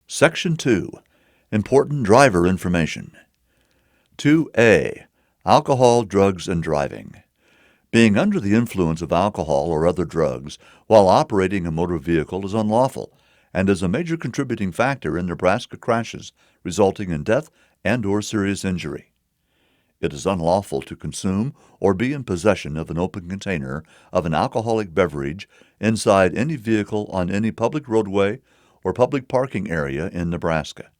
Section 2. Important Driver Information. 2A. Alcohol, Drugs, and Driving. Being under the influence of alcohol or other drugs while operating a motor vehicle is unlawful and is a major contributing factor in Nebraska crashes resulting in death and/or serious injury. It is unlawful to consume or be in possession of an open container of an alcoholic beverage inside any vehicle on any public roadway or public parking area in Nebraska.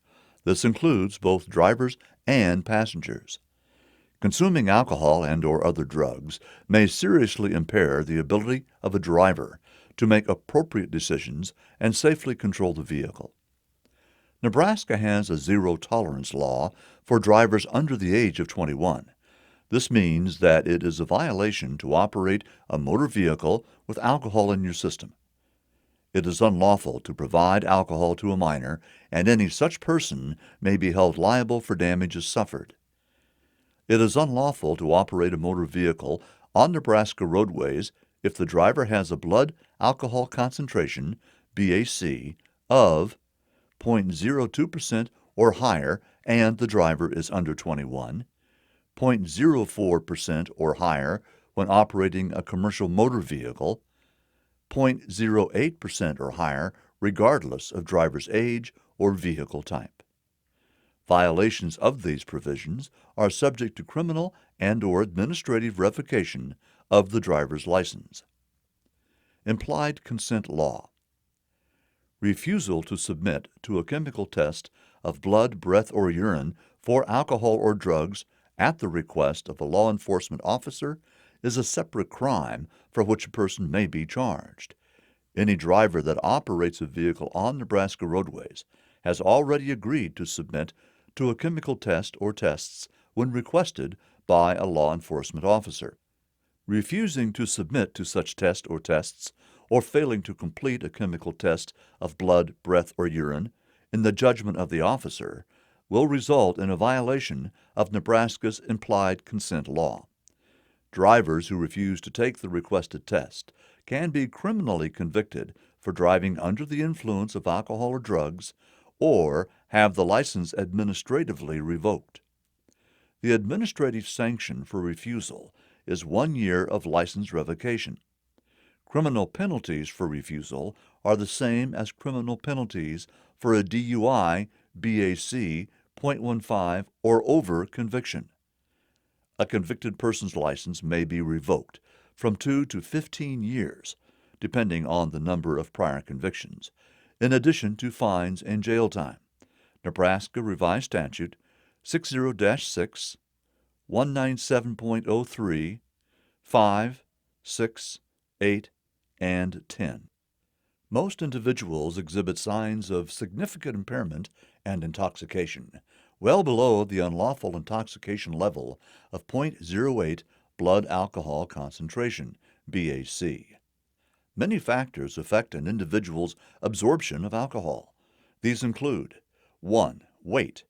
This includes both drivers and passengers. Consuming alcohol and/or other drugs may seriously impair the ability of a driver to make appropriate decisions and safely control the vehicle. Nebraska has a zero-tolerance law for drivers under the age of 21. This means that it is a violation to operate a motor vehicle with alcohol in your system. It is unlawful to provide alcohol to a minor, and any such person may be held liable for damages suffered. It is unlawful to operate a motor vehicle on Nebraska roadways if the driver has a blood alcohol concentration, BAC, of 0.02% or higher and the driver is under 21, 0.04% or higher when operating a commercial motor vehicle, 0.08% or higher regardless of driver's age or vehicle type. Violations of these provisions are subject to criminal and/or administrative revocation of the driver's license. Implied consent law. Refusal to submit to a chemical test of blood, breath, or urine for alcohol or drugs at the request of a law enforcement officer is a separate crime for which a person may be charged. Any driver that operates a vehicle on Nebraska roadways has already agreed to submit to a chemical test or tests when requested by a law enforcement officer. Refusing to submit to such test or tests or failing to complete a chemical test of blood, breath, or urine in the judgment of the officer will result in a violation of Nebraska's implied consent law. Drivers who refuse to take the requested test can be criminally convicted for driving under the influence of alcohol or drugs or have the license administratively revoked. The administrative sanction for refusal is 1 year of license revocation. Criminal penalties for refusal are the same as criminal penalties for a DUI, BAC, .15 or over conviction. A convicted person's license may be revoked from 2 to 15 years, depending on the number of prior convictions, in addition to fines and jail time. Nebraska Revised Statute 60-6, 197.03, 5, 6, 8, and 10. Most individuals exhibit signs of significant impairment and intoxication, well below the unlawful intoxication level of .08 blood alcohol concentration, BAC. Many factors affect an individual's absorption of alcohol. These include 1. Weight.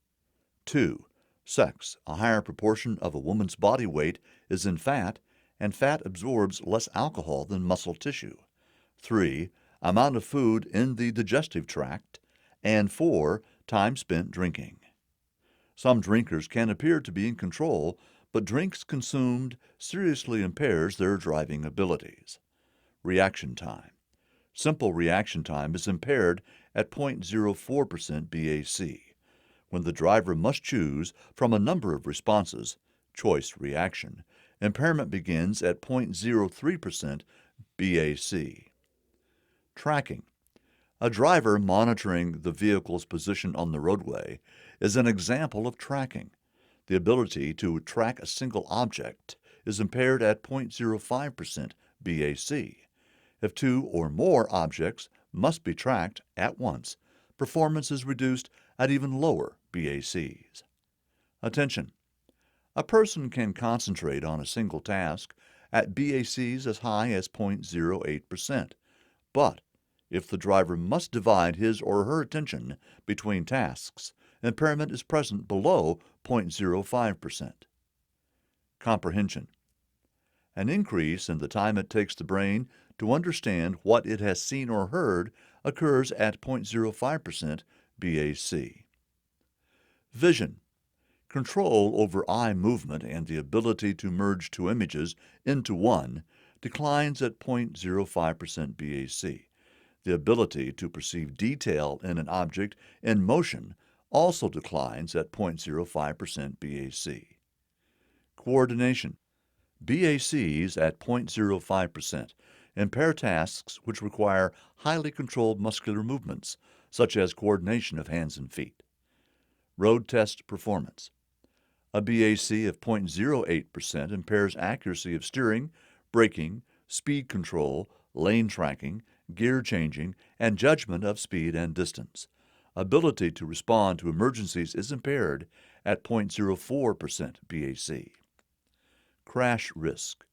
2. Sex. A higher proportion of a woman's body weight is in fat, and fat absorbs less alcohol than muscle tissue. 3. Amount of food in the digestive tract. And 4. Time spent drinking. Some drinkers can appear to be in control, but drinks consumed seriously impairs their driving abilities. Reaction time. Simple reaction time is impaired at 0.04% BAC. When the driver must choose from a number of responses, choice reaction, impairment begins at 0.03% BAC. Tracking. A driver monitoring the vehicle's position on the roadway is an example of tracking. The ability to track a single object is impaired at 0.05% BAC. If 2 or more objects must be tracked at once, performance is reduced at even lower BACs. Attention. A person can concentrate on a single task at BACs as high as 0.08%, but if the driver must divide his or her attention between tasks, impairment is present below 0.05%. Comprehension. An increase in the time it takes the brain to understand what it has seen or heard occurs at 0.05% BAC. Vision. Control over eye movement and the ability to merge two images into one declines at 0.05% BAC. The ability to perceive detail in an object in motion also declines at 0.05% BAC. Coordination. BACs at 0.05% impair tasks which require highly controlled muscular movements, such as coordination of hands and feet. Road test performance. A BAC of 0.08% impairs accuracy of steering, braking, speed control, lane tracking, gear changing, and judgment of speed and distance. Ability to respond to emergencies is impaired at 0.04% BAC. Crash risk.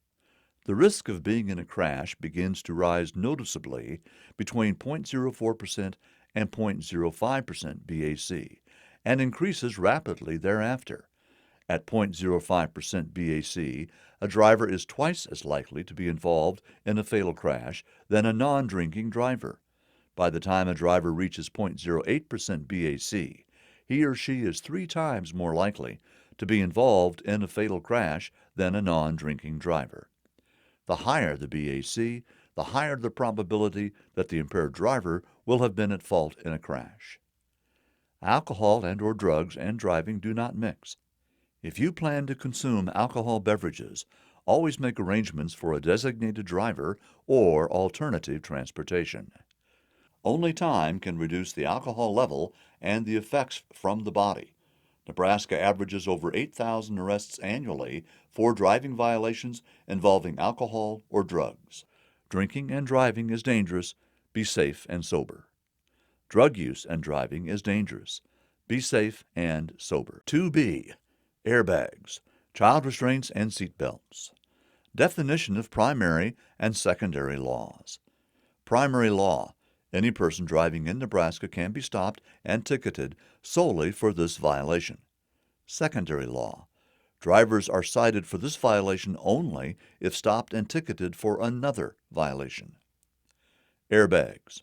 The risk of being in a crash begins to rise noticeably between 0.04% and 0.05% BAC and increases rapidly thereafter. At 0.05% BAC, a driver is twice as likely to be involved in a fatal crash than a non-drinking driver. By the time a driver reaches 0.08% BAC, he or she is 3 times more likely to be involved in a fatal crash than a non-drinking driver. The higher the BAC, the higher the probability that the impaired driver will have been at fault in a crash. Alcohol and/or drugs and driving do not mix. If you plan to consume alcohol beverages, always make arrangements for a designated driver or alternative transportation. Only time can reduce the alcohol level and the effects from the body. Nebraska averages over 8,000 arrests annually for driving violations involving alcohol or drugs. Drinking and driving is dangerous. Be safe and sober. Drug use and driving is dangerous. Be safe and sober. 2B. Airbags, child restraints, and seat belts. Definition of primary and secondary laws. Primary law. Any person driving in Nebraska can be stopped and ticketed solely for this violation. Secondary law. Drivers are cited for this violation only if stopped and ticketed for another violation. Airbags.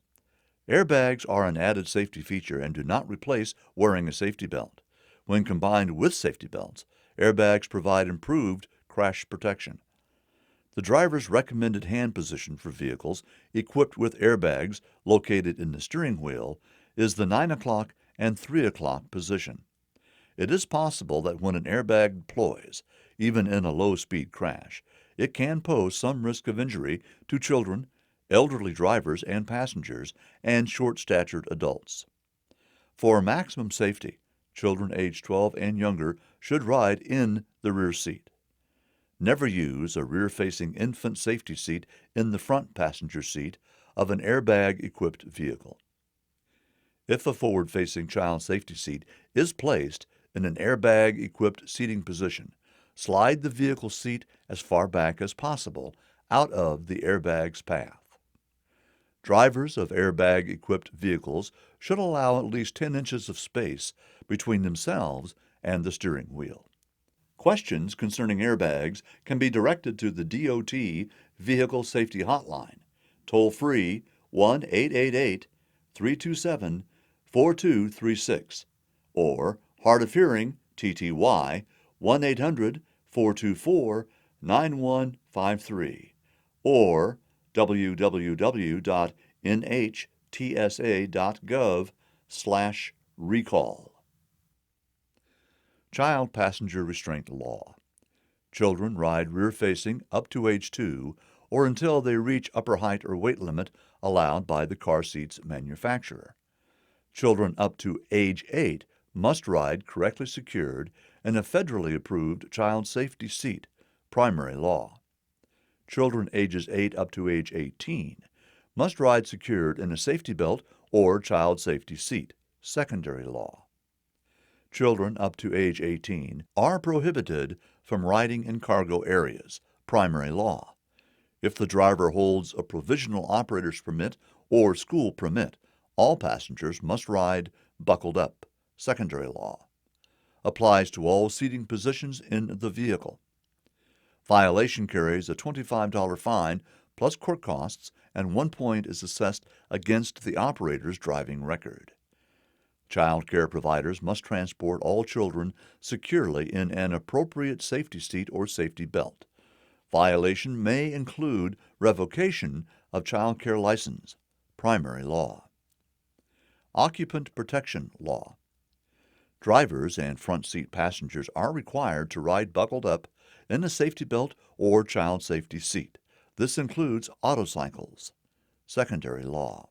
Airbags are an added safety feature and do not replace wearing a safety belt. When combined with safety belts, airbags provide improved crash protection. The driver's recommended hand position for vehicles equipped with airbags located in the steering wheel is the 9 o'clock and 3 o'clock position. It is possible that when an airbag deploys, even in a low-speed crash, it can pose some risk of injury to children, elderly drivers and passengers, and short-statured adults. For maximum safety, children aged 12 and younger should ride in the rear seat. Never use a rear-facing infant safety seat in the front passenger seat of an airbag-equipped vehicle. If a forward-facing child safety seat is placed in an airbag-equipped seating position, slide the vehicle seat as far back as possible out of the airbag's path. Drivers of airbag-equipped vehicles should allow at least 10 inches of space between themselves and the steering wheel. Questions concerning airbags can be directed to the DOT Vehicle Safety Hotline, toll-free 1-888-327-4236, or Hard of Hearing, TTY, 1-800-424-9153, or www.nhtsa.gov/recall. Child Passenger Restraint Law. Children ride rear-facing up to age 2 or until they reach upper height or weight limit allowed by the car seat's manufacturer. Children up to age 8 must ride correctly secured in a federally approved child safety seat, primary law. Children ages 8 up to age 18 must ride secured in a safety belt or child safety seat, secondary law. Children up to age 18 are prohibited from riding in cargo areas, primary law. If the driver holds a provisional operator's permit or school permit, all passengers must ride buckled up, secondary law. Applies to all seating positions in the vehicle. Violation carries a $25 fine plus court costs, and 1 point is assessed against the operator's driving record. Child care providers must transport all children securely in an appropriate safety seat or safety belt. Violation may include revocation of child care license, primary law. Occupant protection law. Drivers and front seat passengers are required to ride buckled up in a safety belt or child safety seat. This includes autocycles. Secondary law.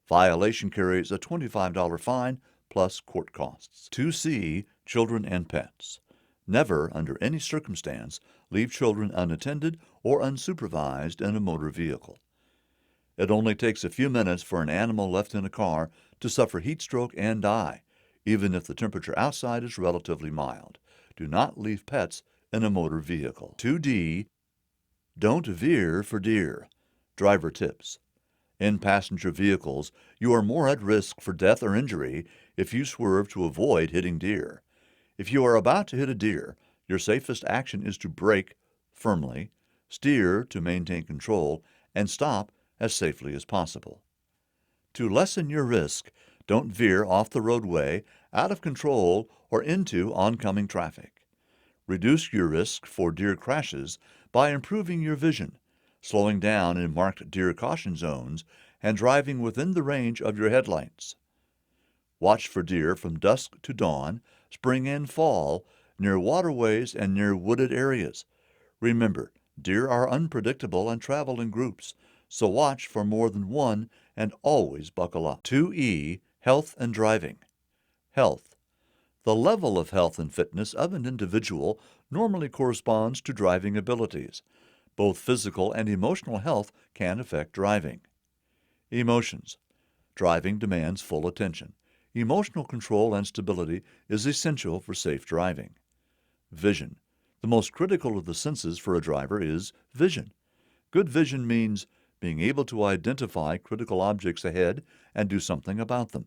Violation carries a $25 fine plus court costs. 2C. Children and pets. Never, under any circumstance, leave children unattended or unsupervised in a motor vehicle. It only takes a few minutes for an animal left in a car to suffer heat stroke and die, even if the temperature outside is relatively mild. Do not leave pets in a motor vehicle. 2D. Don't veer for deer. Driver tips. In passenger vehicles, you are more at risk for death or injury if you swerve to avoid hitting deer. If you are about to hit a deer, your safest action is to brake firmly, steer to maintain control, and stop as safely as possible. To lessen your risk, don't veer off the roadway, out of control, or into oncoming traffic. Reduce your risk for deer crashes by improving your vision, slowing down in marked deer caution zones, and driving within the range of your headlights. Watch for deer from dusk to dawn, spring and fall, near waterways and near wooded areas. Remember, deer are unpredictable and travel in groups, so watch for more than one and always buckle up. 2E. Health and driving. Health. The level of health and fitness of an individual normally corresponds to driving abilities. Both physical and emotional health can affect driving. Emotions. Driving demands full attention. Emotional control and stability is essential for safe driving. Vision. The most critical of the senses for a driver is vision. Good vision means being able to identify critical objects ahead and do something about them.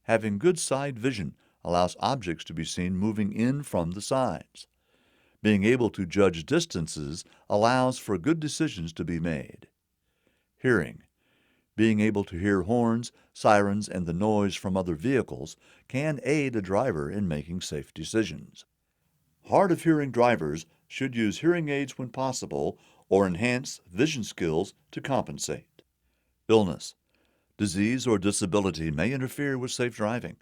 Having good side vision allows objects to be seen moving in from the sides. Being able to judge distances allows for good decisions to be made. Hearing. Being able to hear horns, sirens, and the noise from other vehicles can aid a driver in making safe decisions. Hard-of-hearing drivers should use hearing aids when possible or enhance vision skills to compensate. Illness. Disease or disability may interfere with safe driving.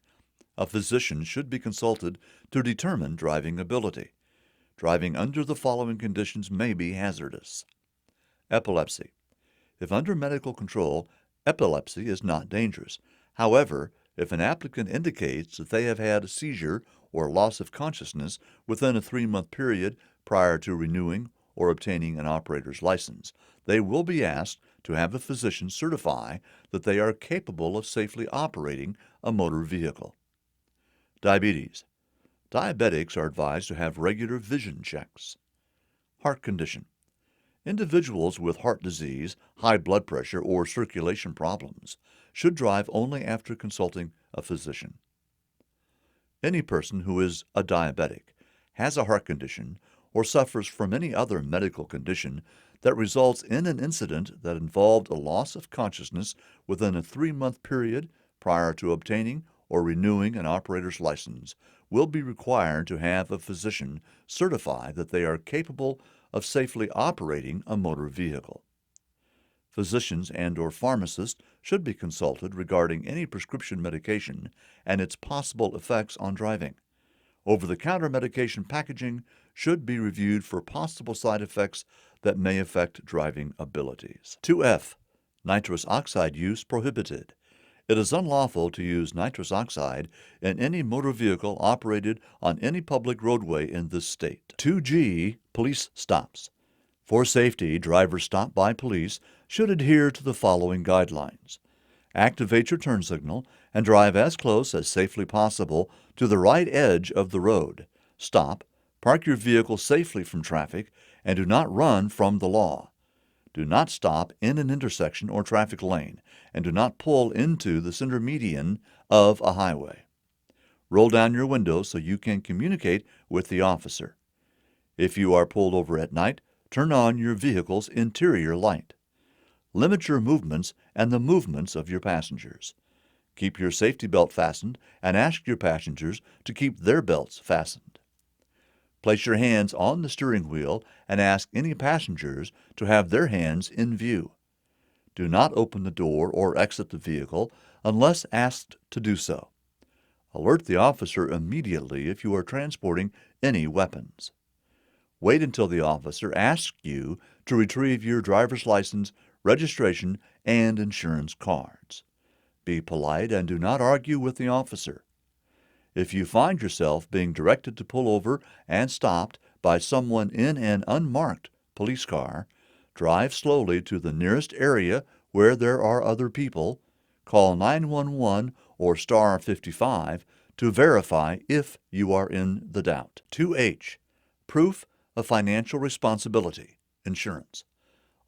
A physician should be consulted to determine driving ability. Driving under the following conditions may be hazardous. Epilepsy. If under medical control, epilepsy is not dangerous. However, if an applicant indicates that they have had a seizure or loss of consciousness within a 3-month period prior to renewing or obtaining an operator's license, they will be asked to have a physician certify that they are capable of safely operating a motor vehicle. Diabetes. Diabetics are advised to have regular vision checks. Heart condition. Individuals with heart disease, high blood pressure, or circulation problems should drive only after consulting a physician. Any person who is a diabetic, has a heart condition, or suffers from any other medical condition that results in an incident that involved a loss of consciousness within a 3-month period prior to obtaining or renewing an operator's license will be required to have a physician certify that they are capable of safely operating a motor vehicle. Physicians and/or pharmacists should be consulted regarding any prescription medication and its possible effects on driving. Over-the-counter medication packaging should be reviewed for possible side effects that may affect driving abilities. 2F. Nitrous oxide use prohibited. It is unlawful to use nitrous oxide in any motor vehicle operated on any public roadway in this state. 2G. Police stops. For safety, drivers stopped by police should adhere to the following guidelines. Activate your turn signal and drive as close as safely possible to the right edge of the road. Stop, park your vehicle safely from traffic, and do not run from the law. Do not stop in an intersection or traffic lane, and do not pull into the center median of a highway. Roll down your window so you can communicate with the officer. If you are pulled over at night, turn on your vehicle's interior light. Limit your movements and the movements of your passengers. Keep your safety belt fastened and ask your passengers to keep their belts fastened. Place your hands on the steering wheel and ask any passengers to have their hands in view. Do not open the door or exit the vehicle unless asked to do so. Alert the officer immediately if you are transporting any weapons. Wait until the officer asks you to retrieve your driver's license, registration, and insurance cards. Be polite and do not argue with the officer. If you find yourself being directed to pull over and stopped by someone in an unmarked police car, drive slowly to the nearest area where there are other people, call 911 or star 55 to verify if you are in the doubt. 2H. Proof of financial responsibility, insurance.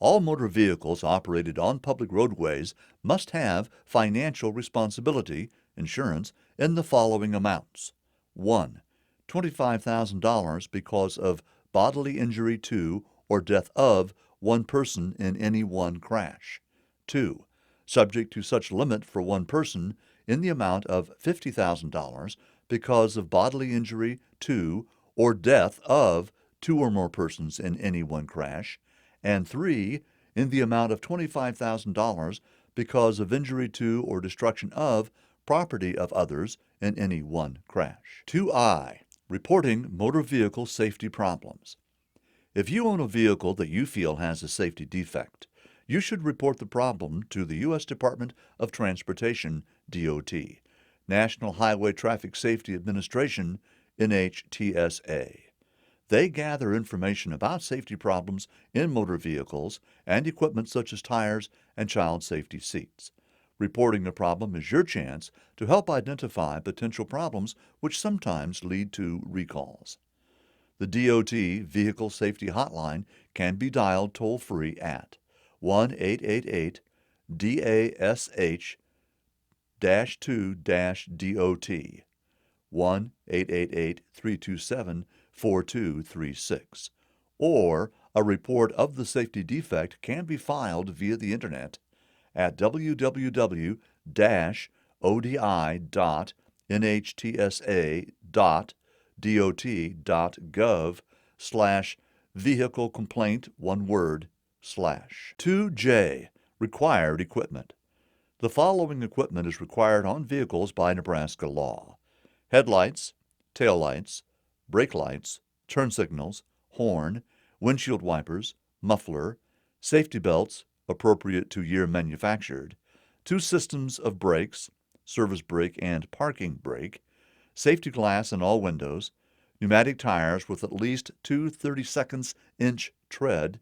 All motor vehicles operated on public roadways must have financial responsibility, insurance, in the following amounts. 1. $25,000 because of bodily injury to or death of one person in any one crash. 2. Subject to such limit for one person in the amount of $50,000 because of bodily injury to or death of two or more persons in any one crash, and 3, in the amount of $25,000 because of injury to or destruction of property of others in any one crash. 2I. Reporting motor vehicle safety problems. If you own a vehicle that you feel has a safety defect, you should report the problem to the U.S. Department of Transportation, DOT, National Highway Traffic Safety Administration, NHTSA. They gather information about safety problems in motor vehicles and equipment such as tires and child safety seats. Reporting a problem is your chance to help identify potential problems which sometimes lead to recalls. The DOT Vehicle Safety Hotline can be dialed toll-free at 1-888-DASH-2-DOT, 1-888-327-4236, or a report of the safety defect can be filed via the Internet at www.odI.nhtsa.dot.gov/vehicle complaint, one word, / 2J. Required equipment. The following equipment is required on vehicles by Nebraska law: headlights, taillights, brake lights, turn signals, horn, windshield wipers, muffler, safety belts appropriate to year manufactured, 2 systems of brakes, service brake and parking brake, safety glass in all windows, pneumatic tires with at least 2 32/2-inch tread,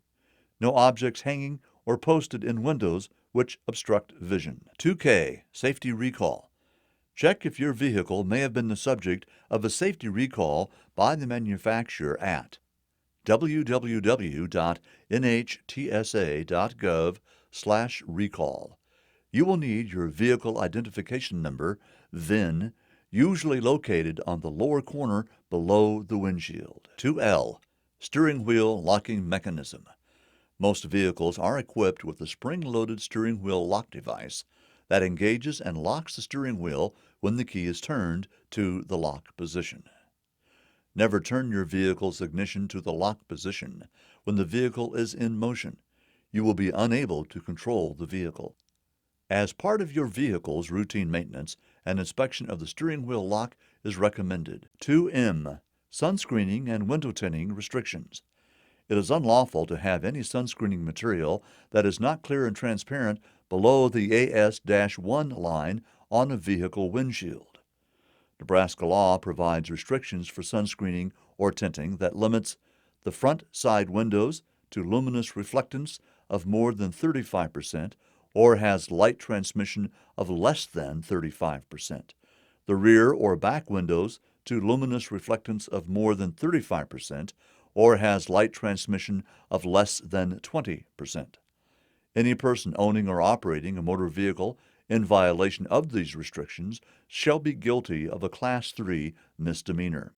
no objects hanging or posted in windows which obstruct vision. 2K. Safety recall. Check if your vehicle may have been the subject of a safety recall by the manufacturer at www.nhtsa.gov/recall. You will need your vehicle identification number, VIN, usually located on the lower corner below the windshield. 2L. Steering wheel locking mechanism. Most vehicles are equipped with a spring-loaded steering wheel lock device that engages and locks the steering wheel when the key is turned to the lock position. Never turn your vehicle's ignition to the lock position when the vehicle is in motion. You will be unable to control the vehicle. As part of your vehicle's routine maintenance, an inspection of the steering wheel lock is recommended. 2M. Sunscreening and window tinting restrictions. It is unlawful to have any sunscreening material that is not clear and transparent below the AS-1 line on a vehicle windshield. Nebraska law provides restrictions for sunscreening or tinting that limits the front side windows to luminous reflectance of more than 35% or has light transmission of less than 35%. The rear or back windows to luminous reflectance of more than 35% or has light transmission of less than 20%. Any person owning or operating a motor vehicle in violation of these restrictions shall be guilty of a Class 3 misdemeanor.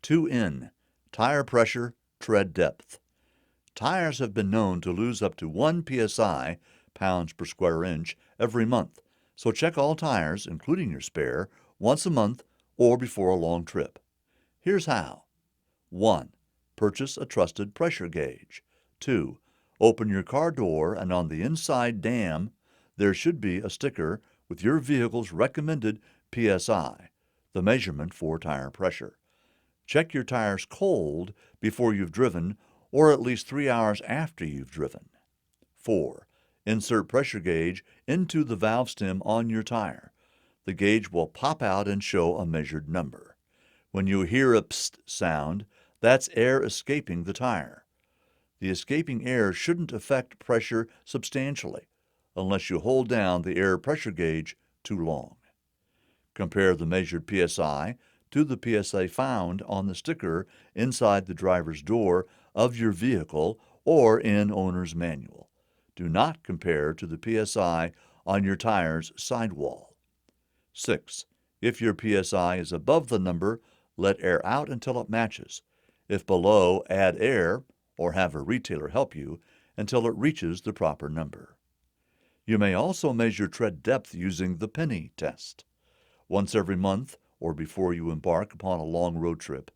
2N. Tire pressure, tread depth. Tires have been known to lose up to 1 psi, pounds per square inch, every month, So check all tires, including your spare, once a month or before a long trip. Here's how. 1. Purchase a trusted pressure gauge. 2. Open your car door and on the inside dam there should be a sticker with your vehicle's recommended PSI, the measurement for tire pressure. Check your tires cold before you've driven or at least 3 hours after you've driven. 4. Insert pressure gauge into the valve stem on your tire. The gauge will pop out and show a measured number. When you hear a psst sound, that's air escaping the tire. The escaping air shouldn't affect pressure substantially unless you hold down the air pressure gauge too long. Compare the measured PSI to the PSA found on the sticker inside the driver's door of your vehicle or in owner's manual. Do not compare to the PSI on your tire's sidewall. 6. If your PSI is above the number, let air out until it matches. If below, add air, or have a retailer help you, until it reaches the proper number. You may also measure tread depth using the penny test. Once every month, or before you embark upon a long road trip,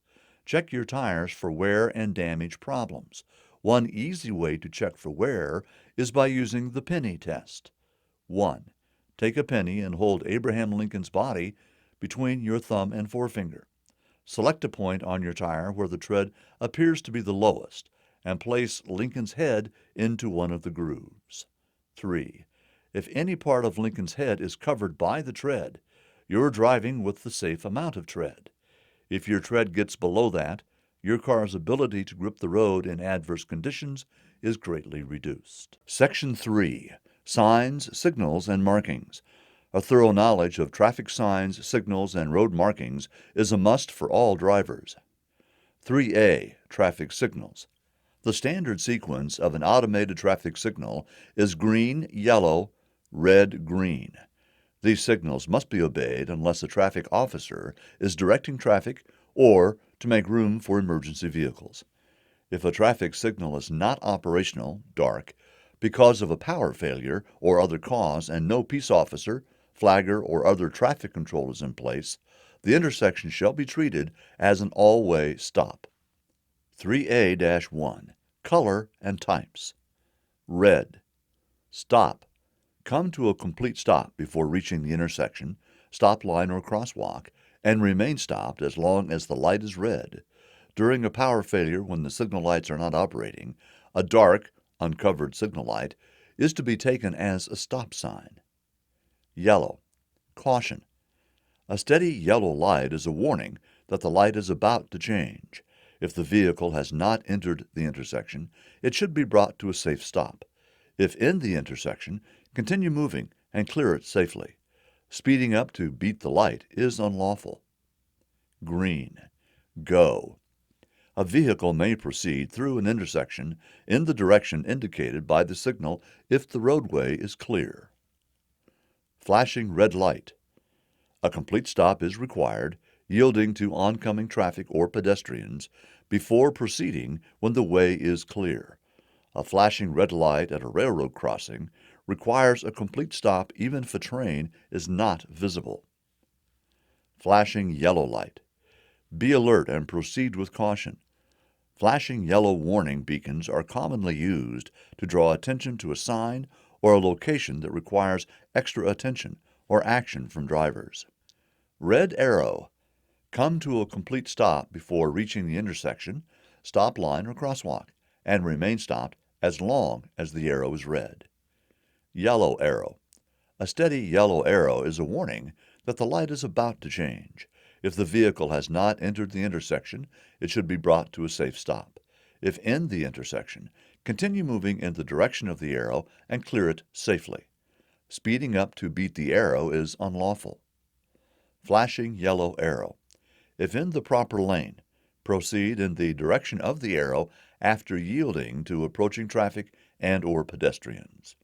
check your tires for wear and damage problems. One easy way to check for wear is by using the penny test. 1. Take a penny and hold Abraham Lincoln's body between your thumb and forefinger. Select a point on your tire where the tread appears to be the lowest and place Lincoln's head into one of the grooves. 3. If any part of Lincoln's head is covered by the tread, you're driving with the safe amount of tread. If your tread gets below that, your car's ability to grip the road in adverse conditions is greatly reduced. Section 3. Signs, Signals, and Markings. A thorough knowledge of traffic signs, signals, and road markings is a must for all drivers. 3A. Traffic Signals. The standard sequence of an automated traffic signal is green, yellow, red, green. These signals must be obeyed unless a traffic officer is directing traffic or to make room for emergency vehicles. If a traffic signal is not operational, dark, because of a power failure or other cause and no peace officer, flagger, or other traffic control is in place, the intersection shall be treated as an all-way stop. 3A-1. Color and Types. Red. Stop. Come to a complete stop before reaching the intersection, stop line, or crosswalk, and remain stopped as long as the light is red. During a power failure when the signal lights are not operating, a dark, uncovered signal light is to be taken as a stop sign. Yellow. Caution. A steady yellow light is a warning that the light is about to change. If the vehicle has not entered the intersection, it should be brought to a safe stop. If in the intersection, continue moving and clear it safely. Speeding up to beat the light is unlawful. Green. Go. A vehicle may proceed through an intersection in the direction indicated by the signal if the roadway is clear. Flashing red light. A complete stop is required, yielding to oncoming traffic or pedestrians before proceeding when the way is clear. A flashing red light at a railroad crossing requires a complete stop even if a train is not visible. Flashing yellow light. Be alert and proceed with caution. Flashing yellow warning beacons are commonly used to draw attention to a sign or a location that requires extra attention or action from drivers. Red arrow. Come to a complete stop before reaching the intersection, stop line, or crosswalk, and remain stopped as long as the arrow is red. Yellow arrow. A steady yellow arrow is a warning that the light is about to change. If the vehicle has not entered the intersection, it should be brought to a safe stop. If in the intersection, continue moving in the direction of the arrow and clear it safely. Speeding up to beat the arrow is unlawful. Flashing yellow arrow. If in the proper lane, proceed in the direction of the arrow after yielding to approaching traffic and/or pedestrians.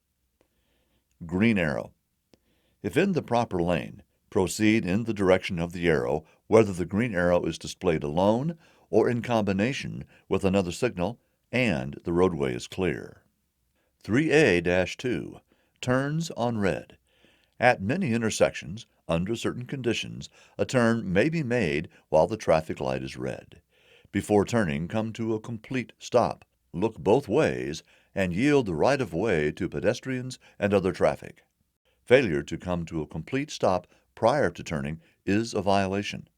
Green arrow. If in the proper lane, proceed in the direction of the arrow whether the green arrow is displayed alone or in combination with another signal and the roadway is clear. 3A-2. Turns on red. At many intersections, under certain conditions, a turn may be made while the traffic light is red. Before turning, come to a complete stop. Look both ways and yield the right-of-way to pedestrians and other traffic. Failure to come to a complete stop prior to turning is a violation.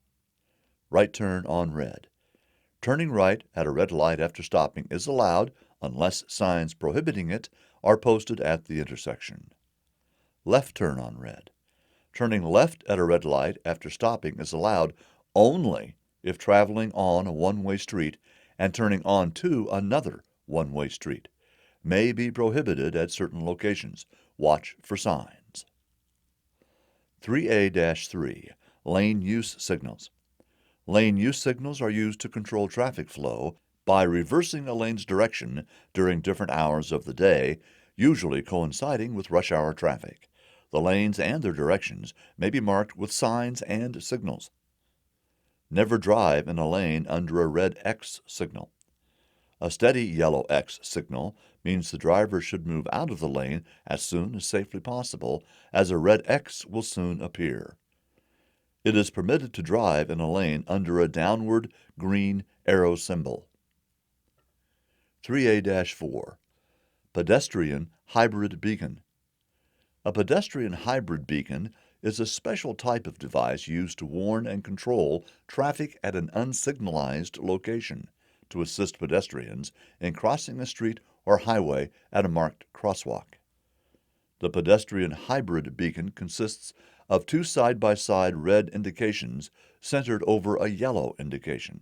Right turn on red. Turning right at a red light after stopping is allowed unless signs prohibiting it are posted at the intersection. Left turn on red. Turning left at a red light after stopping is allowed only if traveling on a one-way street and turning onto another one-way street. May be prohibited at certain locations. Watch for signs. 3A-3. Lane use signals. Lane use signals are used to control traffic flow by reversing a lane's direction during different hours of the day, usually coinciding with rush hour traffic. The lanes and their directions may be marked with signs and signals. Never drive in a lane under a red X signal. A steady yellow X signal means the driver should move out of the lane as soon as safely possible, as a red X will soon appear. It is permitted to drive in a lane under a downward green arrow symbol. 3A-4. Pedestrian hybrid beacon. A pedestrian hybrid beacon is a special type of device used to warn and control traffic at an unsignalized location to assist pedestrians in crossing a street or highway at a marked crosswalk. The pedestrian hybrid beacon consists of two side-by-side red indications centered over a yellow indication.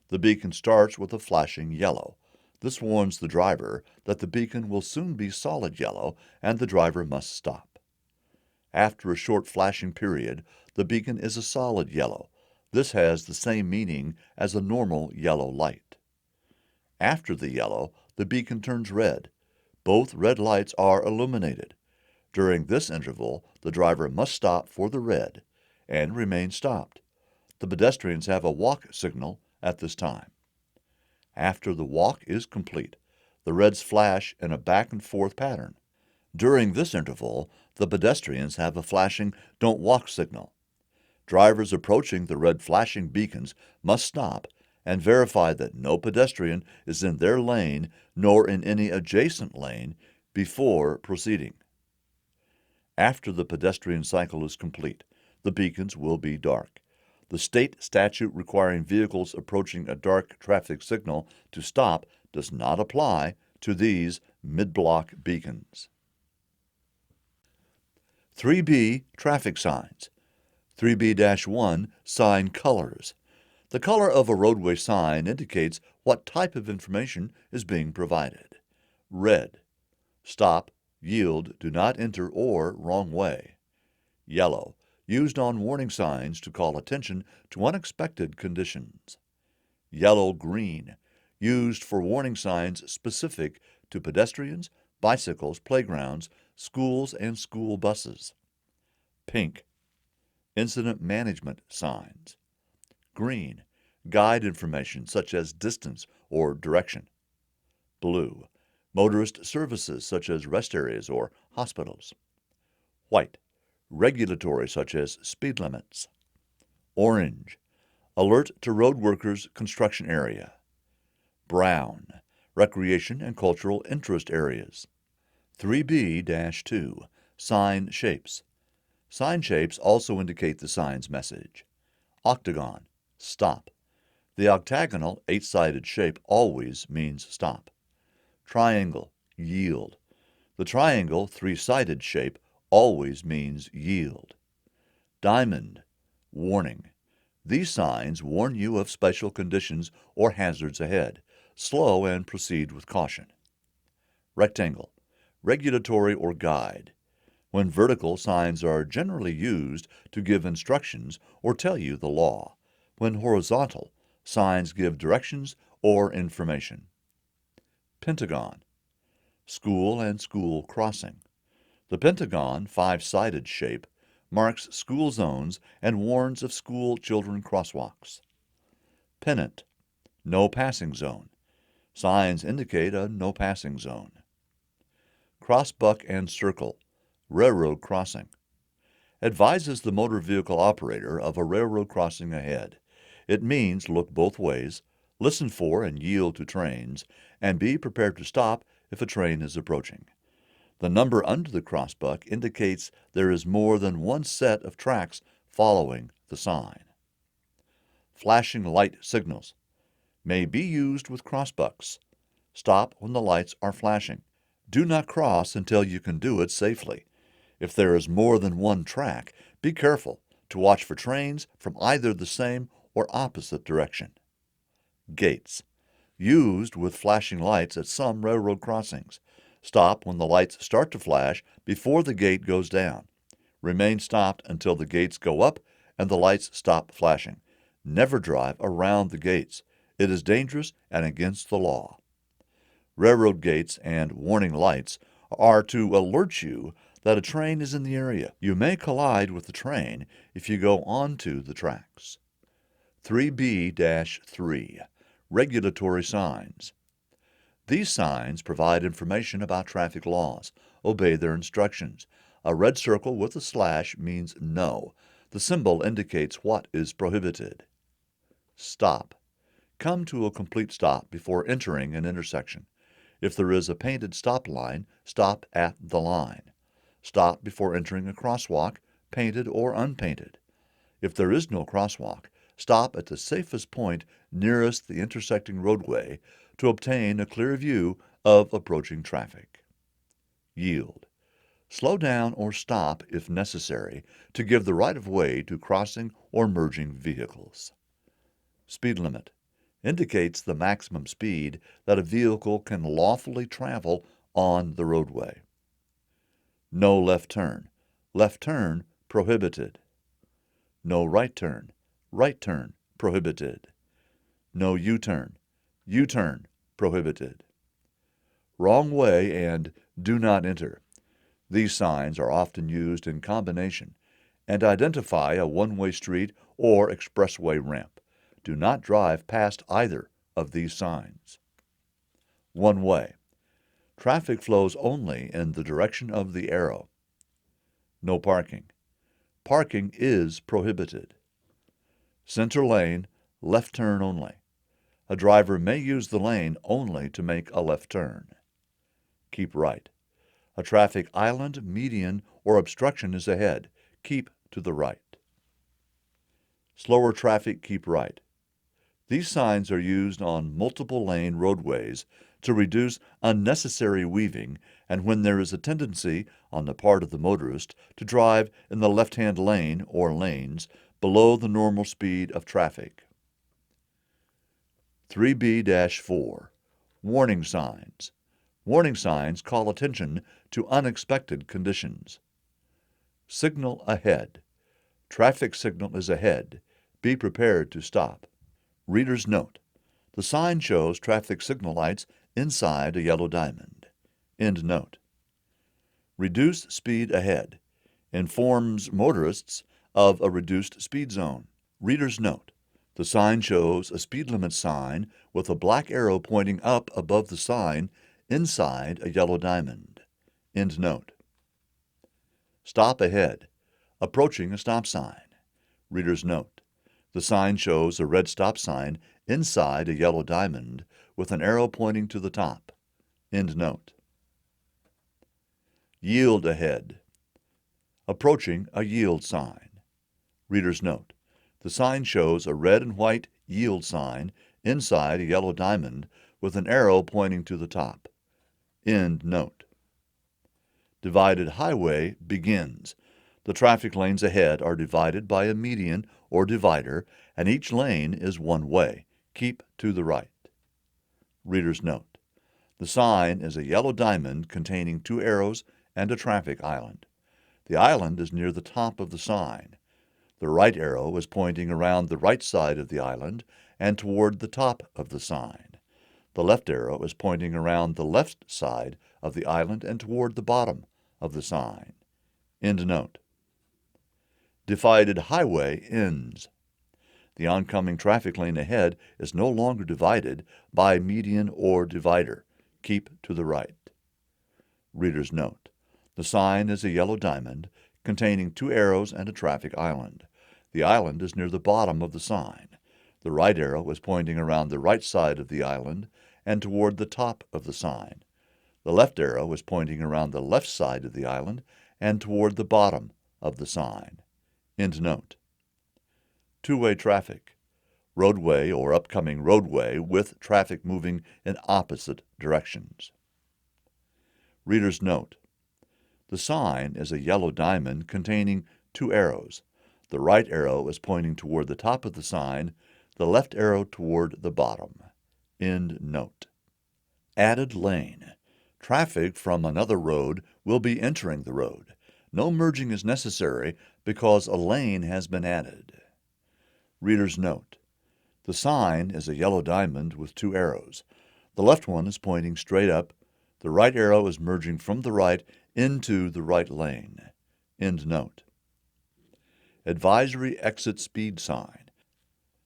The beacon starts with a flashing yellow. This warns the driver that the beacon will soon be solid yellow and the driver must stop. After a short flashing period, the beacon is a solid yellow. This has the same meaning as a normal yellow light. After the yellow, the beacon turns red. Both red lights are illuminated. During this interval, the driver must stop for the red and remain stopped. The pedestrians have a walk signal at this time. After the walk is complete, the reds flash in a back-and-forth pattern. During this interval, the pedestrians have a flashing "Don't Walk" signal. Drivers approaching the red flashing beacons must stop and verify that no pedestrian is in their lane nor in any adjacent lane before proceeding. After the pedestrian cycle is complete, the beacons will be dark. The state statute requiring vehicles approaching a dark traffic signal to stop does not apply to these mid-block beacons. 3B. Traffic signs. 3B-1. Sign colors. The color of a roadway sign indicates what type of information is being provided. Red. Stop, yield, do not enter, or wrong way. Yellow. Used on warning signs to call attention to unexpected conditions. Yellow-green. Used for warning signs specific to pedestrians, bicycles, playgrounds, schools, and school buses. Pink. Incident management signs. Green. Guide information such as distance or direction. Blue. Motorist services such as rest areas or hospitals. White. Regulatory such as speed limits. Orange. Alert to road workers' construction area. Brown. Recreation and cultural interest areas. 3B-2. Sign shapes. Sign shapes also indicate the sign's message. Octagon. Stop. The octagonal, 8-sided shape always means stop. Triangle. Yield. The triangle, 3-sided shape always means yield. Diamond. Warning. These signs warn you of special conditions or hazards ahead. Slow and proceed with caution. Rectangle. Regulatory or guide. When vertical, signs are generally used to give instructions or tell you the law. When horizontal, signs give directions or information. Pentagon. School and school crossing. The pentagon, 5-sided shape, marks school zones and warns of school children crosswalks. Pennant. No passing zone. Signs indicate a no passing zone. Crossbuck and circle. Railroad crossing. Advises the motor vehicle operator of a railroad crossing ahead. It means look both ways, listen for and yield to trains, and be prepared to stop if a train is approaching. The number under the crossbuck indicates there is more than one set of tracks following the sign. Flashing light signals may be used with crossbucks. Stop when the lights are flashing. Do not cross until you can do it safely. If there is more than one track, be careful to watch for trains from either the same or opposite direction. Gates. Used with flashing lights at some railroad crossings. Stop when the lights start to flash before the gate goes down. Remain stopped until the gates go up and the lights stop flashing. Never drive around the gates. It is dangerous and against the law. Railroad gates and warning lights are to alert you that a train is in the area. You may collide with the train if you go onto the tracks. 3B-3. Regulatory signs. These signs provide information about traffic laws. Obey their instructions. A red circle with a slash means no. The symbol indicates what is prohibited. Stop. Come to a complete stop before entering an intersection. If there is a painted stop line, stop at the line. Stop before entering a crosswalk, painted or unpainted. If there is no crosswalk, stop at the safest point nearest the intersecting roadway to obtain a clear view of approaching traffic. Yield. Slow down or stop if necessary to give the right-of-way to crossing or merging vehicles. Speed limit indicates the maximum speed that a vehicle can lawfully travel on the roadway. No left turn. Left turn prohibited. No right turn. Right turn prohibited. No U-turn. U-turn prohibited. Wrong way and do not enter. These signs are often used in combination and identify a one-way street or expressway ramp. Do not drive past either of these signs. One way. Traffic flows only in the direction of the arrow. No parking. Parking is prohibited. Center lane, left turn only. A driver may use the lane only to make a left turn. Keep right. A traffic island, median, or obstruction is ahead. Keep to the right. Slower traffic, keep right. These signs are used on multiple lane roadways to reduce unnecessary weaving and when there is a tendency on the part of the motorist to drive in the left-hand lane or lanes below the normal speed of traffic. 3B-4. Warning signs. Warning signs call attention to unexpected conditions. Signal ahead. Traffic signal is ahead. Be prepared to stop. Reader's note. The sign shows traffic signal lights inside a yellow diamond. End note. Reduce speed ahead. Informs motorists of a reduced speed zone. Reader's note. The sign shows a speed limit sign with a black arrow pointing up above the sign inside a yellow diamond. End note. Stop ahead. Approaching a stop sign. Reader's note. The sign shows a red stop sign inside a yellow diamond with an arrow pointing to the top. End note. Yield ahead. Approaching a yield sign. Reader's note. The sign shows a red and white yield sign inside a yellow diamond with an arrow pointing to the top. End note. Divided highway begins. The traffic lanes ahead are divided by a median or divider, and each lane is one way. Keep to the right. Reader's note. The sign is a yellow diamond containing two arrows and a traffic island. The island is near the top of the sign. The right arrow is pointing around the right side of the island and toward the top of the sign. The left arrow is pointing around the left side of the island and toward the bottom of the sign. End note. Divided highway ends. The oncoming traffic lane ahead is no longer divided by median or divider. Keep to the right. Reader's note. The sign is a yellow diamond containing 2 arrows and a traffic island. The island is near the bottom of the sign. The right arrow is pointing around the right side of the island and toward the top of the sign. The left arrow is pointing around the left side of the island and toward the bottom of the sign. Endnote. Two-way traffic. Roadway or upcoming roadway with traffic moving in opposite directions. Reader's note. The sign is a yellow diamond containing 2 arrows. The right arrow is pointing toward the top of the sign, the left arrow toward the bottom. End note. Added lane. Traffic from another road will be entering the road. No merging is necessary because a lane has been added. Reader's note. The sign is a yellow diamond with 2 arrows. The left one is pointing straight up. The right arrow is merging from the right into the right lane. End note. Advisory exit speed sign.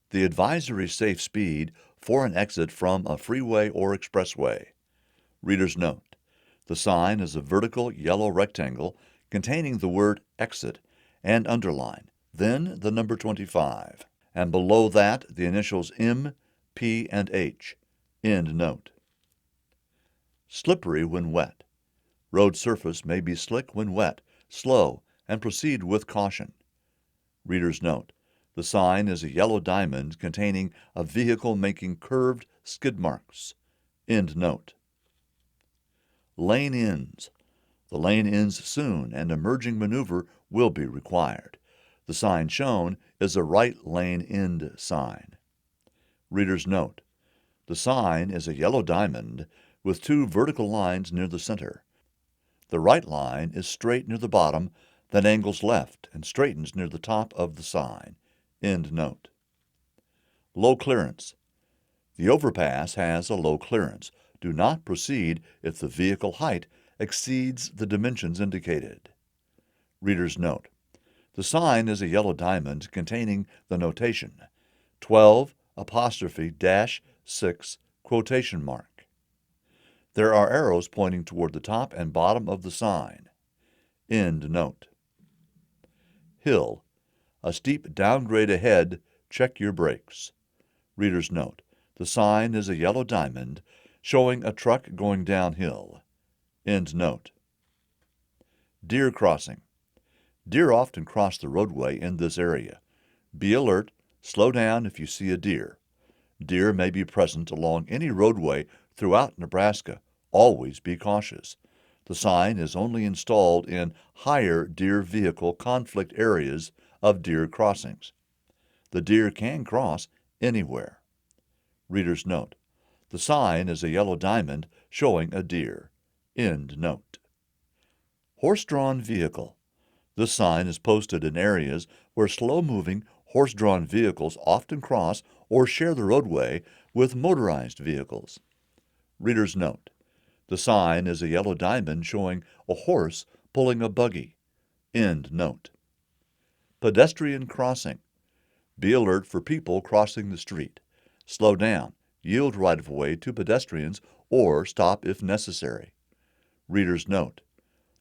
The advisory safe speed for an exit from a freeway or expressway. Reader's note. The sign is a vertical yellow rectangle containing the word exit and underline, then the number 25, and below that the initials M, P, and H. End note. Slippery when wet. Road surface may be slick when wet, slow, and proceed with caution. Reader's note. The sign is a yellow diamond containing a vehicle making curved skid marks. End note. Lane ends. The lane ends soon and a merging maneuver will be required. The sign shown is a right lane end sign. Reader's note. The sign is a yellow diamond with 2 vertical lines near the center. The right line is straight near the bottom, then angles left and straightens near the top of the sign. End note. Low clearance. The overpass has a low clearance. Do not proceed if the vehicle height exceeds the dimensions indicated. Reader's note. The sign is a yellow diamond containing the notation 12'-6 quotation mark. There are arrows pointing toward the top and bottom of the sign. End note. Hill. A steep downgrade ahead. Check your brakes. Reader's note. The sign is a yellow diamond showing a truck going downhill. End note. Deer crossing. Deer often cross the roadway in this area. Be alert. Slow down if you see a deer. Deer may be present along any roadway throughout Nebraska. Always be cautious. The sign is only installed in higher deer vehicle conflict areas of deer crossings. The deer can cross anywhere. Reader's note. The sign is a yellow diamond showing a deer. End note. Horse-drawn vehicle. This sign is posted in areas where slow-moving horse-drawn vehicles often cross or share the roadway with motorized vehicles. Reader's note. The sign is a yellow diamond showing a horse pulling a buggy. End note. Pedestrian crossing. Be alert for people crossing the street. Slow down. Yield right-of-way to pedestrians or stop if necessary. Reader's note.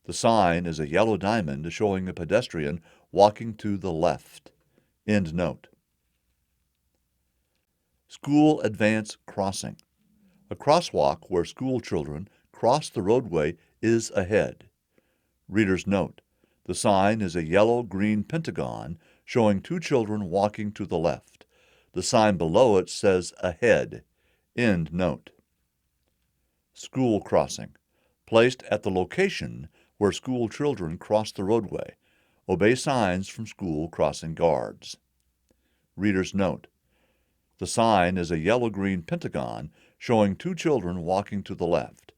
The sign is a yellow diamond showing a pedestrian walking to the left. End note. School advance crossing. A crosswalk where school children cross the roadway is ahead. Reader's note. The sign is a yellow-green pentagon showing 2 children walking to the left. The sign below it says ahead. End note. School crossing. Placed at the location where school children cross the roadway. Obey signs from school crossing guards. Reader's note. The sign is a yellow-green pentagon showing 2 children walking to the left.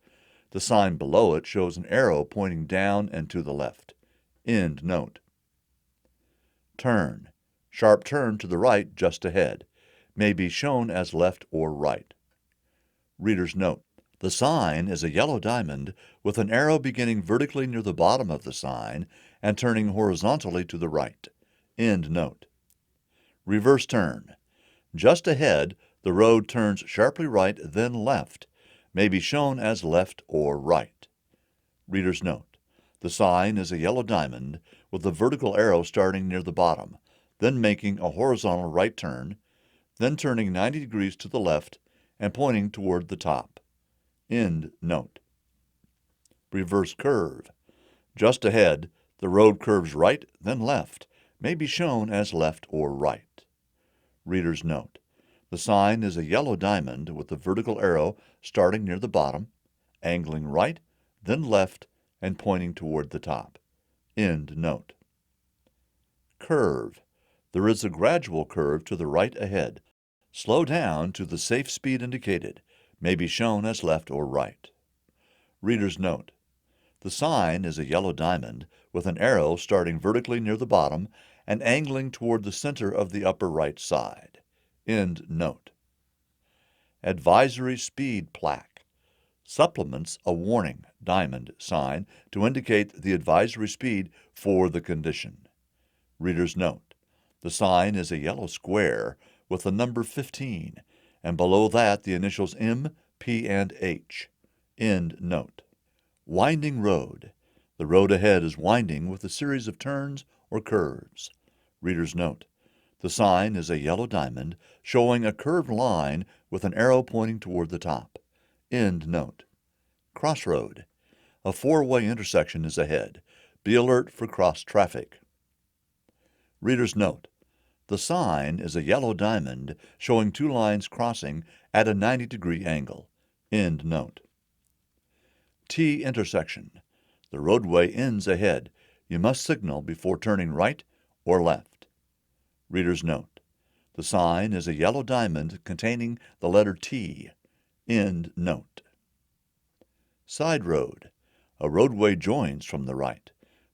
The sign below it shows an arrow pointing down and to the left. End note. Turn. Sharp turn to the right just ahead. May be shown as left or right. Reader's note. The sign is a yellow diamond with an arrow beginning vertically near the bottom of the sign and turning horizontally to the right. End note. Reverse turn. Just ahead, the road turns sharply right, then left. May be shown as left or right. Reader's note. The sign is a yellow diamond with a vertical arrow starting near the bottom, then making a horizontal right turn, then turning 90 degrees to the left and pointing toward the top. End note. Reverse curve. Just ahead, the road curves right, then left, may be shown as left or right. Reader's note. The sign is a yellow diamond with a vertical arrow starting near the bottom, angling right, then left, and pointing toward the top. End note. Curve. There is a gradual curve to the right ahead. Slow down to the safe speed indicated. May be shown as left or right. Reader's note. The sign is a yellow diamond with an arrow starting vertically near the bottom and angling toward the center of the upper right side. End note. Advisory speed plaque. Supplements a warning diamond sign to indicate the advisory speed for the condition. Reader's note. The sign is a yellow square with the number 15, and below that the initials M, P, and H. End note. Winding road. The road ahead is winding with a series of turns or curves. Reader's note. The sign is a yellow diamond showing a curved line with an arrow pointing toward the top. End note. Crossroad. A four-way intersection is ahead. Be alert for cross traffic. Reader's note. The sign is a yellow diamond showing two lines crossing at a 90-degree angle. End note. T intersection. The roadway ends ahead. You must signal before turning right or left. Reader's note. The sign is a yellow diamond containing the letter T. End note. Side road. A roadway joins from the right.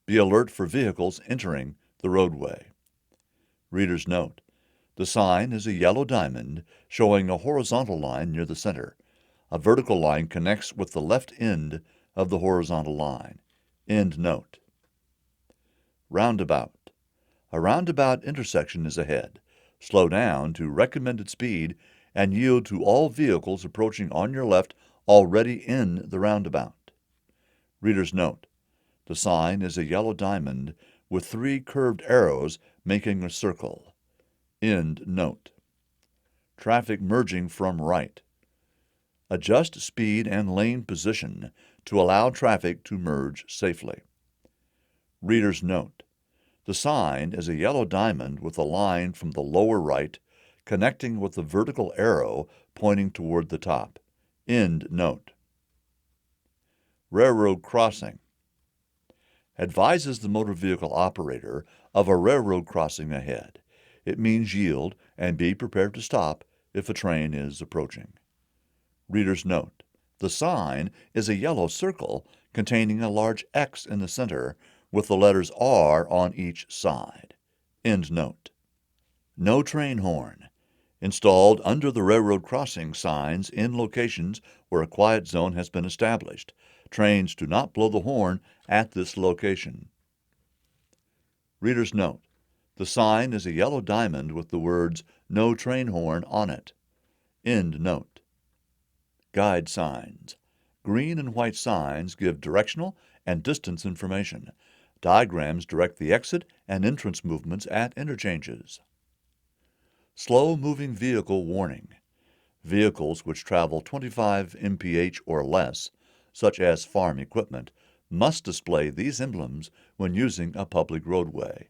Be alert for vehicles entering the roadway. Reader's note. The sign is a yellow diamond showing a horizontal line near the center. A vertical line connects with the left end of the horizontal line. End note. Roundabout. A roundabout intersection is ahead. Slow down to recommended speed and yield to all vehicles approaching on your left already in the roundabout. Reader's note. The sign is a yellow diamond with three curved arrows making a circle. End note. Traffic merging from right. Adjust speed and lane position to allow traffic to merge safely. Reader's note. The sign is a yellow diamond with a line from the lower right connecting with the vertical arrow pointing toward the top. End note. Railroad crossing. Advises the motor vehicle operator of a railroad crossing ahead. It means yield and be prepared to stop if a train is approaching. Reader's note. The sign is a yellow circle containing a large X in the center with the letters R on each side. End note. No train horn. Installed under the railroad crossing signs in locations where a quiet zone has been established. Trains do not blow the horn at this location. Reader's note. The sign is a yellow diamond with the words "No train horn" on it. End note. Guide signs. Green and white signs give directional and distance information. Diagrams direct the exit and entrance movements at interchanges. Slow-moving vehicle warning. Vehicles which travel 25 mph or less, such as farm equipment, must display these emblems when using a public roadway.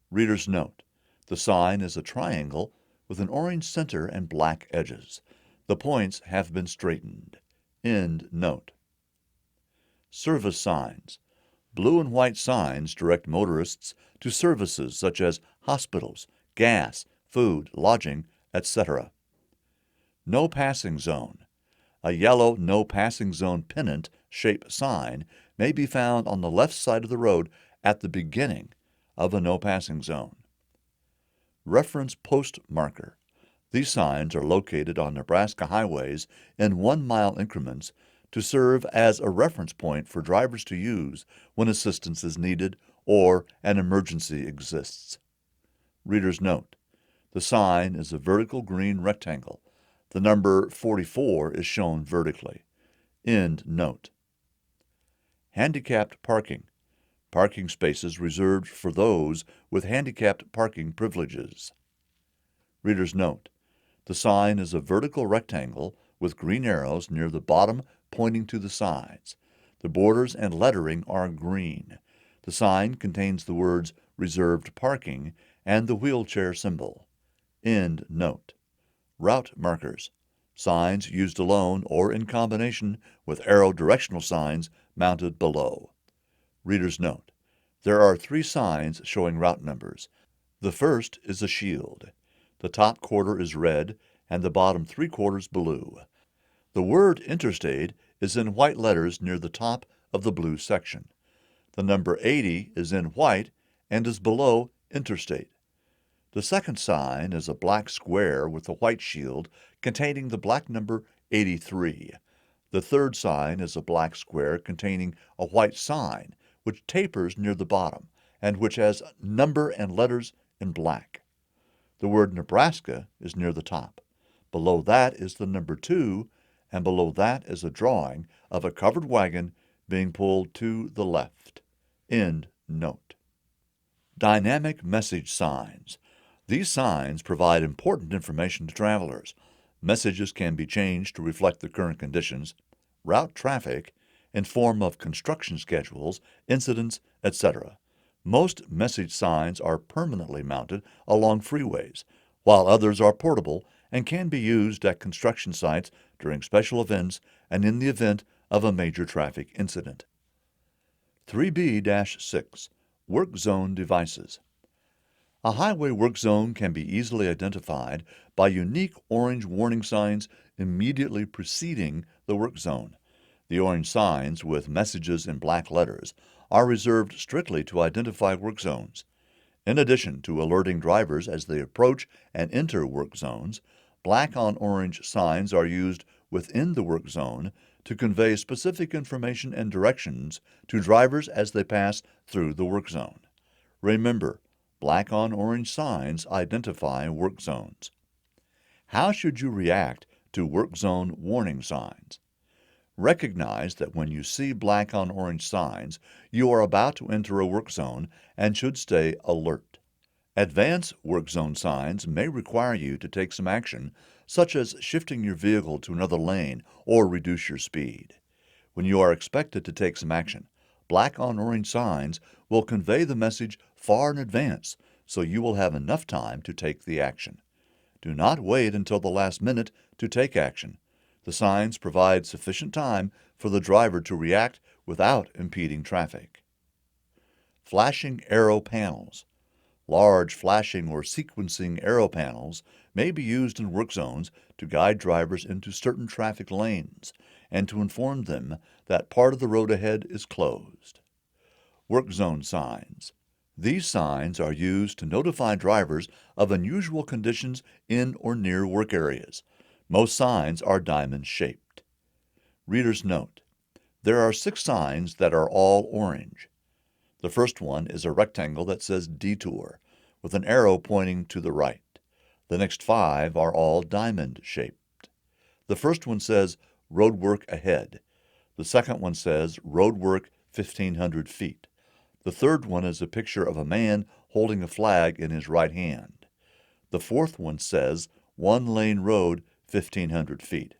Reader's note. The sign is a triangle with an orange center and black edges. The points have been straightened. End note. Service signs. Blue and white signs direct motorists to services such as hospitals, gas, food, lodging, etc. No passing zone. A yellow no passing zone pennant-shaped sign may be found on the left side of the road at the beginning of a no passing zone. Reference post marker. These signs are located on Nebraska highways in 1-mile increments to serve as a reference point for drivers to use when assistance is needed or an emergency exists. Reader's note. The sign is a vertical green rectangle. The number 44 is shown vertically. End note. Handicapped parking. Parking spaces reserved for those with handicapped parking privileges. Reader's note: the sign is a vertical rectangle with green arrows near the bottom pointing to the sides. The borders and lettering are green. The sign contains the words reserved parking and the wheelchair symbol. End note. Route markers. Signs used alone or in combination with arrow directional signs mounted below. Reader's note: there are 3 signs showing route numbers. The first is a shield. The top quarter is red and the bottom 3/4 blue. The word interstate is in white letters near the top of the blue section. The number 80 is in white and is below interstate. The second sign is a black square with a white shield containing the black number 83. The third sign is a black square containing a white sign which tapers near the bottom and which has number and letters in black. The word Nebraska is near the top. Below that is the number 2, and below that is a drawing of a covered wagon being pulled to the left. End note. Dynamic message signs. These signs provide important information to travelers. Messages can be changed to reflect the current conditions, route traffic, inform of construction schedules, incidents, etc. Most message signs are permanently mounted along freeways, while others are portable and can be used at construction sites during special events and in the event of a major traffic incident. 3B-6 Work Zone Devices. A highway work zone can be easily identified by unique orange warning signs immediately preceding the work zone. The orange signs, with messages in black letters, are reserved strictly to identify work zones. In addition to alerting drivers as they approach and enter work zones, black on orange signs are used within the work zone to convey specific information and directions to drivers as they pass through the work zone. Remember, black on orange signs identify work zones. How should you react to work zone warning signs? Recognize that when you see black on orange signs, you are about to enter a work zone and should stay alert. Advanced work zone signs may require you to take some action, such as shifting your vehicle to another lane or reduce your speed. When you are expected to take some action, black on orange signs will convey the message far in advance, so you will have enough time to take the action. Do not wait until the last minute to take action. The signs provide sufficient time for the driver to react without impeding traffic. Flashing arrow panels. Large flashing or sequencing arrow panels may be used in work zones to guide drivers into certain traffic lanes and to inform them that part of the road ahead is closed. Work zone signs. These signs are used to notify drivers of unusual conditions in or near work areas. Most signs are diamond-shaped. Reader's note: there are 6 signs that are all orange. The first one is a rectangle that says Detour, with an arrow pointing to the right. The next 5 are all diamond-shaped. The first one says Road Work Ahead. The second one says Road Work 1,500 feet. The third one is a picture of a man holding a flag in his right hand. The fourth one says One Lane Road 1,500 feet.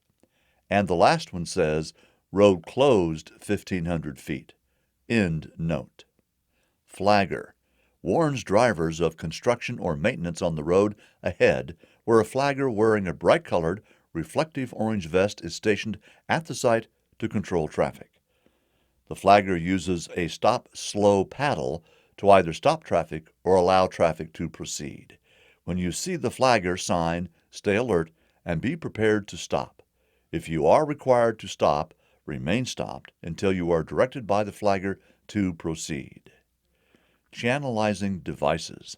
And the last one says Road Closed 1,500 feet. End note. Flagger warns drivers of construction or maintenance on the road ahead, where a flagger wearing a bright-colored, reflective orange vest is stationed at the site to control traffic. The flagger uses a stop-slow paddle to either stop traffic or allow traffic to proceed. When you see the flagger sign, stay alert and be prepared to stop. If you are required to stop, remain stopped until you are directed by the flagger to proceed. Channelizing devices.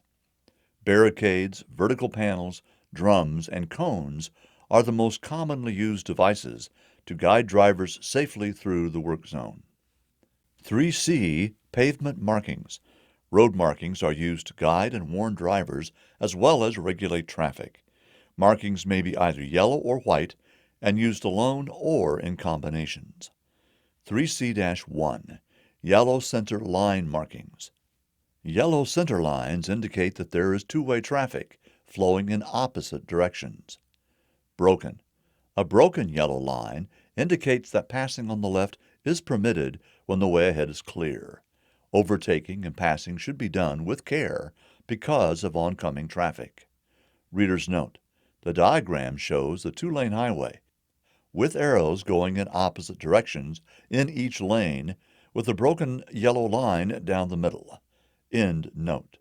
Barricades, vertical panels, drums, and cones are the most commonly used devices to guide drivers safely through the work zone. 3C. Pavement Markings. Road markings are used to guide and warn drivers as well as regulate traffic. Markings may be either yellow or white and used alone or in combinations. 3C-1. Yellow center line markings. Yellow center lines indicate that there is two-way traffic flowing in opposite directions. Broken. A broken yellow line indicates that passing on the left is permitted when the way ahead is clear. Overtaking and passing should be done with care because of oncoming traffic. Reader's note: the diagram shows a two-lane highway with arrows going in opposite directions in each lane with a broken yellow line down the middle. End note.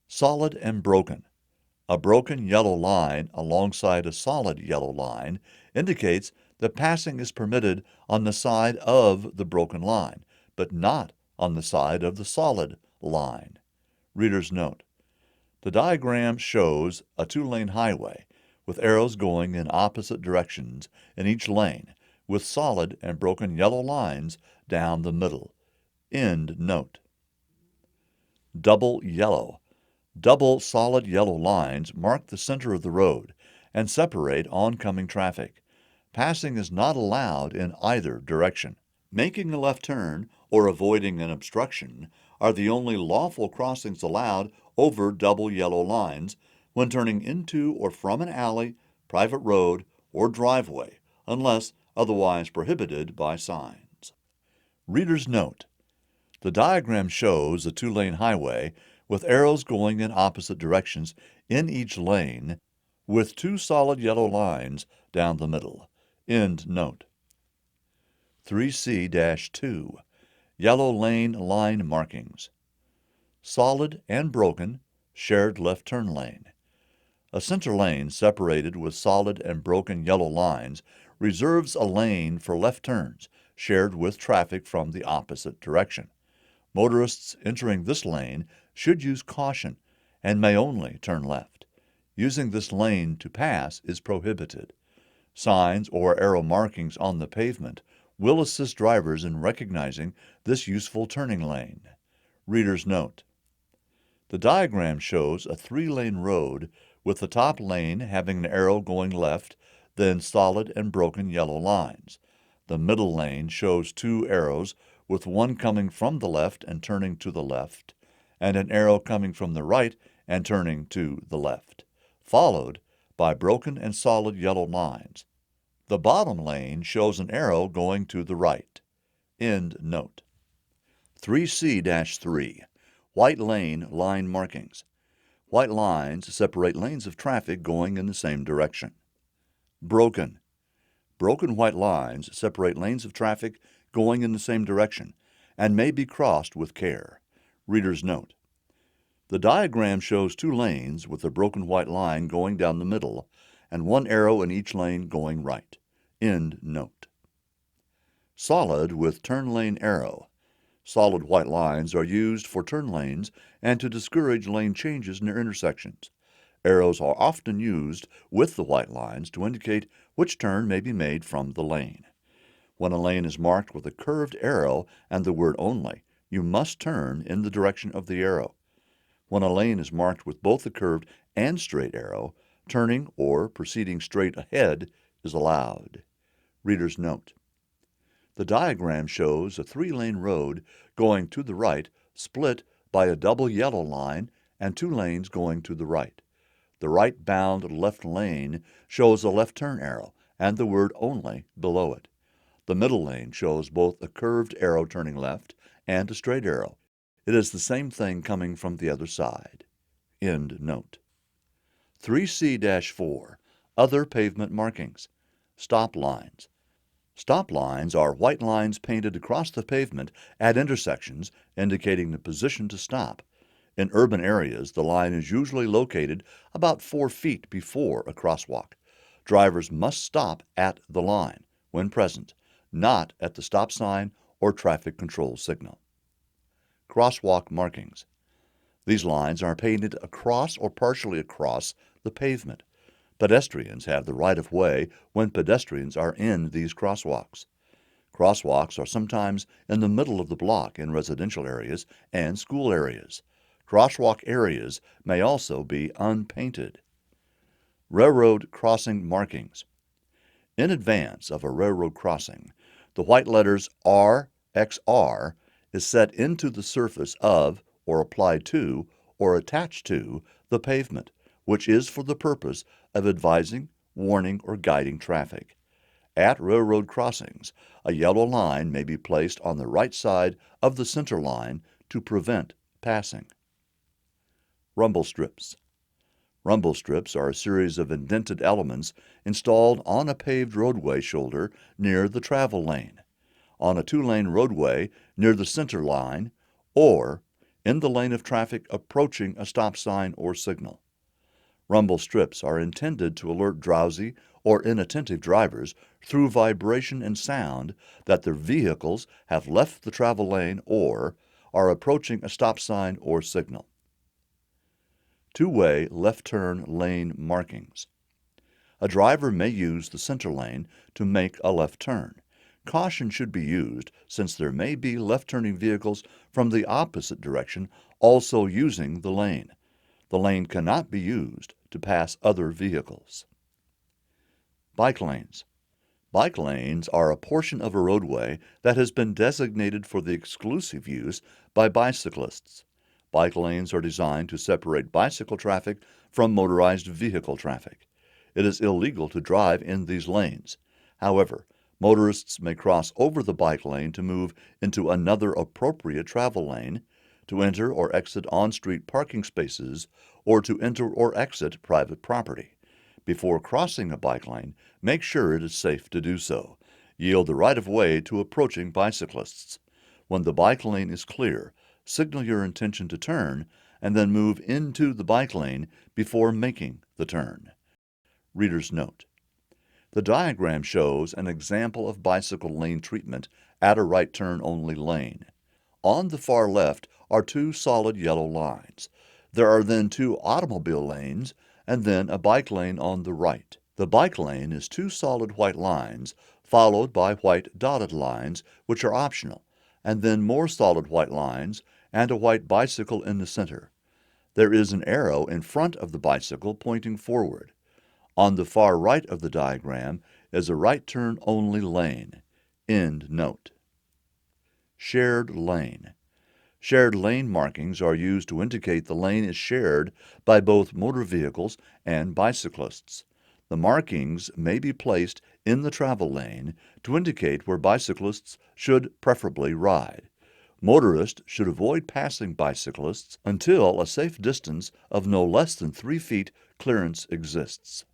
Solid and broken. A broken yellow line alongside a solid yellow line indicates that passing is permitted on the side of the broken line, but not on the side of the solid line. Reader's note: the diagram shows a two-lane highway with arrows going in opposite directions in each lane with solid and broken yellow lines down the middle. End note. Double yellow. Double solid yellow lines mark the center of the road and separate oncoming traffic. Passing is not allowed in either direction. Making a left turn or avoiding an obstruction are the only lawful crossings allowed over double yellow lines when turning into or from an alley, private road, or driveway, unless otherwise prohibited by signs. Reader's note: the diagram shows a two-lane highway with arrows going in opposite directions in each lane with two solid yellow lines down the middle. End note. 3C-2. Yellow lane line markings. Solid and broken, shared left turn lane. A center lane separated with solid and broken yellow lines reserves a lane for left turns, shared with traffic from the opposite direction. Motorists entering this lane should use caution and may only turn left. Using this lane to pass is prohibited. Signs or arrow markings on the pavement will assist drivers in recognizing this useful turning lane. Reader's note: the diagram shows a three-lane road with the top lane having an arrow going left, then solid and broken yellow lines. The middle lane shows two arrows with one coming from the left and turning to the left, and an arrow coming from the right and turning to the left, followed by broken and solid yellow lines. The bottom lane shows an arrow going to the right. End note. 3C-3. White lane line markings. White lines separate lanes of traffic going in the same direction. Broken. Broken white lines separate lanes of traffic going in the same direction and may be crossed with care. Reader's note: the diagram shows two lanes with a broken white line going down the middle and one arrow in each lane going right. End note. Solid with turn lane arrow. Solid white lines are used for turn lanes and to discourage lane changes near intersections. Arrows are often used with the white lines to indicate which turn may be made from the lane. When a lane is marked with a curved arrow and the word only, you must turn in the direction of the arrow. When a lane is marked with both the curved and straight arrow, turning or proceeding straight ahead is allowed. Reader's note: the diagram shows a three-lane road going to the right, split by a double yellow line and two lanes going to the right. The right-bound left lane shows a left turn arrow and the word only below it. The middle lane shows both a curved arrow turning left and a straight arrow. It is the same thing coming from the other side. End note. 3C-4. Other pavement markings. Stop lines. Stop lines are white lines painted across the pavement at intersections indicating the position to stop. In urban areas, the line is usually located about 4 feet before a crosswalk. Drivers must stop at the line when present, not at the stop sign or traffic control signal. Crosswalk markings. These lines are painted across or partially across the pavement. Pedestrians have the right of way when pedestrians are in these crosswalks. Crosswalks are sometimes in the middle of the block in residential areas and school areas. Crosswalk areas may also be unpainted. Railroad crossing markings. In advance of a railroad crossing, the white letters R XR, is set into the surface of, or applied to, or attached to, the pavement, which is for the purpose of advising, warning, or guiding traffic. At railroad crossings, a yellow line may be placed on the right side of the center line to prevent passing. Rumble strips. Rumble strips are a series of indented elements installed on a paved roadway shoulder near the travel lane, on a two-lane roadway near the center line, or in the lane of traffic approaching a stop sign or signal. Rumble strips are intended to alert drowsy or inattentive drivers through vibration and sound that their vehicles have left the travel lane or are approaching a stop sign or signal. Two-way left turn lane markings. A driver may use the center lane to make a left turn. Caution should be used since there may be left-turning vehicles from the opposite direction also using the lane. The lane cannot be used to pass other vehicles. Bike lanes. Bike lanes are a portion of a roadway that has been designated for the exclusive use by bicyclists. Bike lanes are designed to separate bicycle traffic from motorized vehicle traffic. It is illegal to drive in these lanes. However, motorists may cross over the bike lane to move into another appropriate travel lane, to enter or exit on-street parking spaces, or to enter or exit private property. Before crossing a bike lane, make sure it is safe to do so. Yield the right-of-way to approaching bicyclists. When the bike lane is clear, signal your intention to turn, and then move into the bike lane before making the turn. Reader's note: the diagram shows an example of bicycle lane treatment at a right turn only lane. On the far left are two solid yellow lines. There are then two automobile lanes and then a bike lane on the right. The bike lane is two solid white lines followed by white dotted lines, which are optional, and then more solid white lines and a white bicycle in the center. There is an arrow in front of the bicycle pointing forward. On the far right of the diagram is a right turn only lane. End note. Shared lane. Shared lane markings are used to indicate the lane is shared by both motor vehicles and bicyclists. The markings may be placed in the travel lane to indicate where bicyclists should preferably ride. Motorists should avoid passing bicyclists until a safe distance of no less than 3 feet clearance exists.